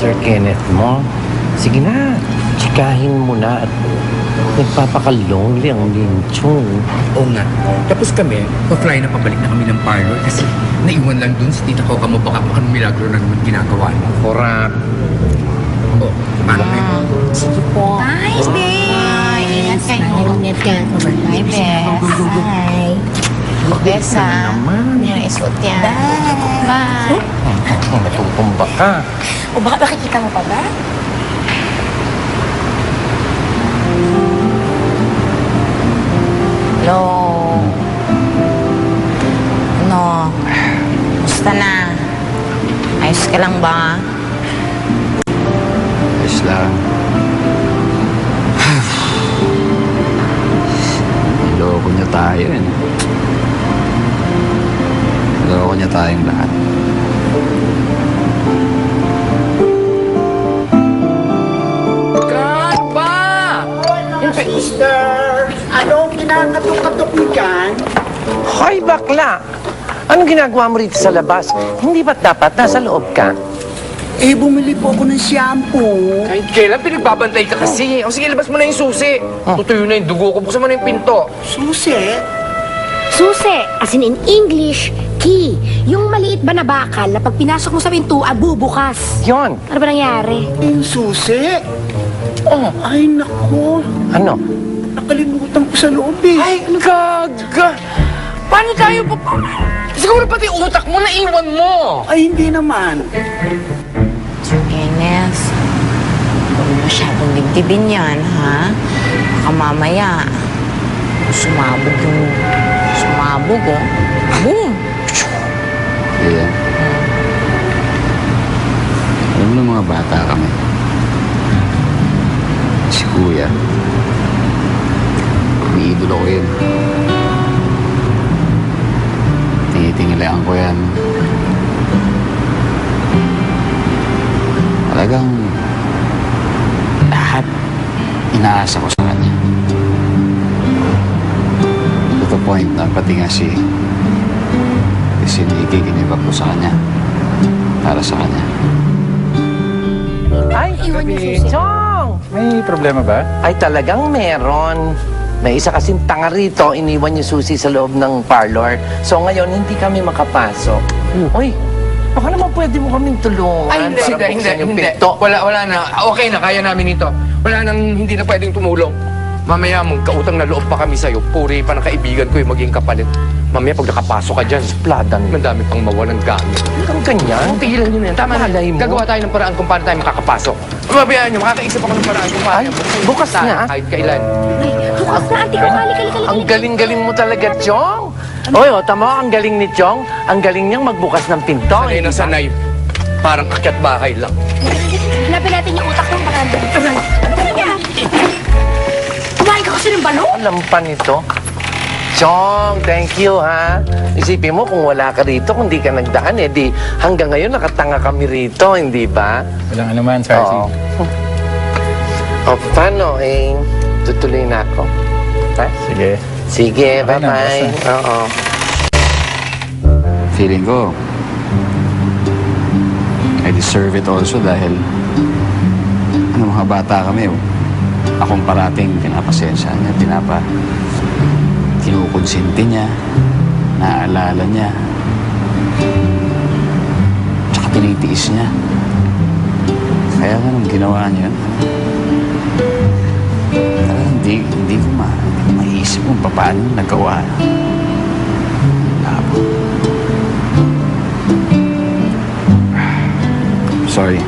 Sir Kenneth mo. Sige na, chikahin mo na at nagpapaka-lonely ang Linchong. Oo nga. Tapos kami, pa-fly na pabalik na kami ng parlor kasi naiwan lang dun si Tita Coca mo baka anong milagro na naman ginagawa niya. Correct. Oo, paano na yun? Sige po. Nice, babe! Ingat kayo. Ingat ka. Hi, Bes. Hi. Bes, ha? Hindi na isuot yan. Bye! Matutumba ka. O baka makikita mo pa ba? Hello? Ano? Musta na? Ayos ka lang ba? Ayos lang. Niloko niya tayo eh. Niloko niya tayong lahat. Mister, anong kinakatok-katok mo dyan? Hoy, bakla! Anong ginagawa mo rito sa labas? Hindi ba't dapat nasa loob ka? Eh, bumili po ako ng shampoo. Kahit kailan pinagbabantay ka kasi. O sige, labas mo na yung susi. Tutuyo na yung dugo ko. Buksan mo na yung pinto. Susi? Susi, as in English, key. Yung maliit ba na bakal na pag pinasok mo sa pintuan, bubukas. Yon. Ano ba nangyari? Yung susi? Oh, Ay, nako. ano? Nakalimutan ko sa loob eh. Ay, gaga! Paano tayo pa? Siguro pati utak mo naiwan mo. Ay, hindi naman. Kenneth, huwag mo masyadong dibdibin yan, ha? Baka mamaya, sumabog, oh. Boom! Kaya, alam mo ng mga bata kami. Si Kuya, umiidolo ko yun. Tinitingilaan ko yan. Talagang lahat inaasa ko sa kanya. To the point na pati nga si Nikki ginibag ko sa kanya. Para sa kanya. Ay, Iwan niyo susi. Chong! May problema ba? Ay, talagang meron. May isa kasing tanga rito, iniwan yung susi sa loob ng parlor. So ngayon, hindi kami makapasok. Uy, baka naman pwede mo kaming tulungan. Ay, hindi, para hindi, buksan yung hindi. pinto. Wala na. Okay na, kaya namin ito. Wala nang hindi na pwedeng tumulong. Mamaya, magkautang na loob pa kami sa'yo. Puri pa ng kaibigan ko yung maging kapalit. Mamaya, pag nakapasok ka dyan, Pladan. madami pang mawalang gamit. Ang ganyan. Tigilan nyo na yan. Tama na. Malay mo. Gagawa tayo ng paraan kung paano tayo makakapasok. Mabayaan nyo, makakaisip ako ng paraan kung paano. Ay, bukas Tayo, na. Kahit kailan. Ay, bukas na, ante ko. Kali. Ang galing-galing mo talaga, Chong. Oy, tama, ang galing ni Chong. Ang galing niyang magbukas ng pinto. Sanay na sanay. Parang akyat bahay lang. Hanapin natin yung utak ng baranda. Talaga. Kumain ka kasi ng balon? Alam pa nito. Chong, thank you, ha? Isipin mo, kung wala ka rito, kung di ka nagdaan, eh di hanggang ngayon nakatanga kami rito, hindi ba? Walang anuman, Sarsi. Oo. O, paano, eh? Tutuloy na ako. Ha? Sige. Sige, Okay na, bye-bye. basta. Oo. Feeling ko, I deserve it also dahil mga bata kami, oh. Akong parating pinapasensya niya, kinukonsinti niya, naaalala niya, tsaka tinitiis niya. Kaya nga nung ginawa niya, talagang hindi ko maisip kung paano nagawa. Labo. Sorry.